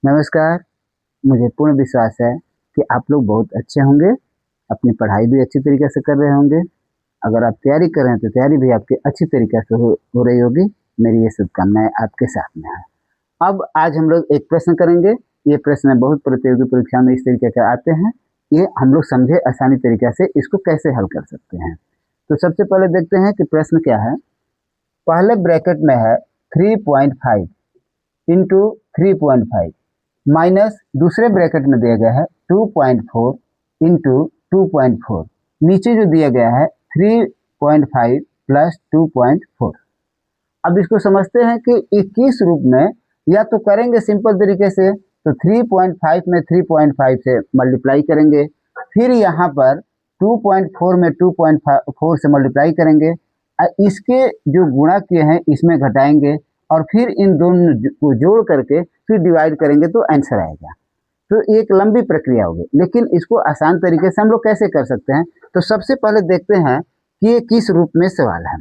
नमस्कार। मुझे पूर्ण विश्वास है कि आप लोग बहुत अच्छे होंगे, अपनी पढ़ाई भी अच्छी तरीके से कर रहे होंगे। अगर आप तैयारी कर रहे हैं तो तैयारी भी आपकी अच्छी तरीके से हो रही होगी। मेरी ये शुभकामनाएँ आपके साथ में हैं। अब आज हम लोग एक प्रश्न करेंगे। ये प्रश्न बहुत प्रतियोगी परीक्षा में इस तरीके के आते हैं। ये हम लोग समझे आसानी तरीके से इसको कैसे हल कर सकते हैं। तो सबसे पहले देखते हैं कि प्रश्न क्या है। पहले ब्रैकेट में है 3.5 इंटू 3.5 माइनस दूसरे ब्रैकेट में दिया गया है 2.4 इंटू 2.4, नीचे जो दिया गया है 3.5 प्लस 2.4। अब इसको समझते हैं कि 21 रूप में या तो करेंगे सिंपल तरीके से, तो 3.5 में 3.5 से मल्टीप्लाई करेंगे, फिर यहाँ पर 2.4 में 2.4 से मल्टीप्लाई करेंगे, इसके जो गुणा किए हैं इसमें घटाएंगे और फिर इन दोनों को जोड़ करके फिर डिवाइड करेंगे तो आंसर आएगा। तो एक लंबी प्रक्रिया होगी, लेकिन इसको आसान तरीके से हम लोग कैसे कर सकते हैं। तो सबसे पहले देखते हैं कि ये किस रूप में सवाल है।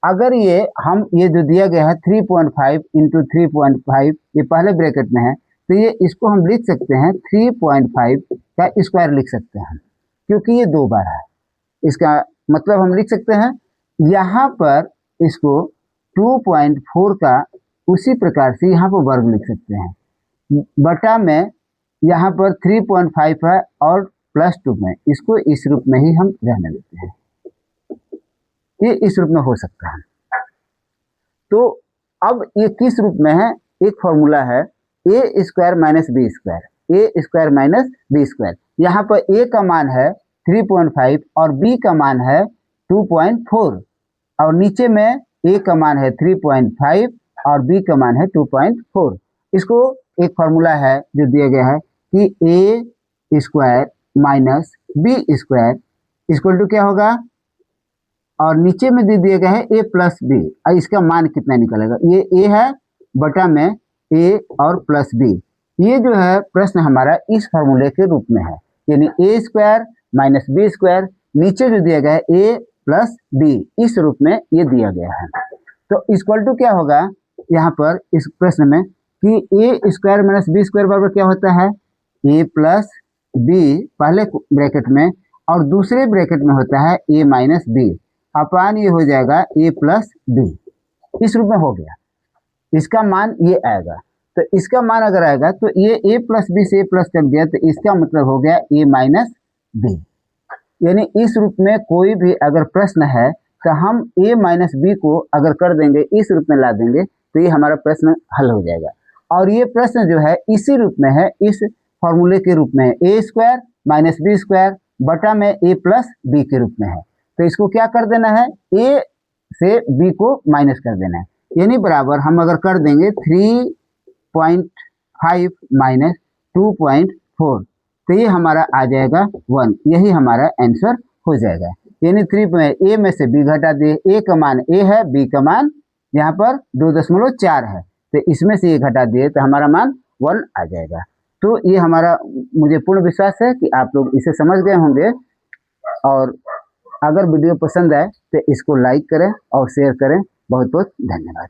अगर ये जो दिया गया है 3.5 इंटू 3.5 ये पहले ब्रैकेट में है, तो ये इसको हम लिख सकते हैं 3.5 का स्क्वायर लिख सकते हैं, क्योंकि ये 2 बार है। इसका मतलब हम लिख सकते हैं यहाँ पर इसको 2.4 का उसी प्रकार से यहाँ पर वर्ग लिख सकते हैं, बटा में यहाँ पर 3.5 है और प्लस 2 में, इसको इस रूप में ही हम रहने देते हैं। ये इस रूप में हो सकता है। तो अब ये किस रूप में है, एक फॉर्मूला है ए स्क्वायर माइनस बी स्क्वायर, ए स्क्वायर माइनस बी स्क्वायर। यहाँ पर ए का मान है 3.5 और बी का मान है 2.4, और नीचे में ए का मान है 3.5 और बी का मान है 2.4। इसको एक फॉर्मूला है जो दिया गया है कि A square minus B square equal to क्या होगा, और नीचे में दे दिया गया है ए प्लस बी, और इसका मान कितना निकलेगा, ये ए है बटा में ए और प्लस बी। ये जो है प्रश्न हमारा इस फॉर्मूले के रूप में है, यानी ए स्क्वायर माइनस बी स्क्वायर, नीचे जो दिया गया है ए प्लस बी, इस रूप में ये दिया गया है। तो इक्वल टू क्या होगा यहाँ पर इस प्रश्न में कि A square minus B square बराबर क्या होता है, ए प्लस बी पहले ब्रैकेट में और दूसरे ब्रैकेट में होता है ए माइनस बी, अपान ये हो जाएगा ए प्लस बी। इस रूप में हो गया, इसका मान ये आएगा। तो इसका मान अगर आएगा तो ये ए प्लस बी से ए प्लस कर दिया, तो इसका मतलब हो गया ए माइनस बी। यानी इस रूप में कोई भी अगर प्रश्न है तो हम ए माइनस बी को अगर कर देंगे, इस रूप में ला देंगे, तो ये हमारा प्रश्न हल हो जाएगा। और ये प्रश्न जो है इसी रूप में है, इस फॉर्मूले के रूप में है, ए स्क्वायर माइनस बी स्क्वायर बटा में ए प्लस बी के रूप में है। तो इसको क्या कर देना है, ए से बी को माइनस कर देना है, यानी बराबर हम अगर कर देंगे 3.5 माइनस 2.4, तो ये हमारा आ जाएगा 1, यही हमारा आंसर हो जाएगा। यानी 3 में ए में से बी घटा दिए, ए का मान ए है, बी का मान यहाँ पर 2.4 है, तो इसमें से ये घटा दिए तो हमारा मान 1 आ जाएगा। तो ये हमारा, मुझे पूर्ण विश्वास है कि आप लोग इसे समझ गए होंगे। और अगर वीडियो पसंद आए तो इसको लाइक करें और शेयर करें। बहुत बहुत धन्यवाद।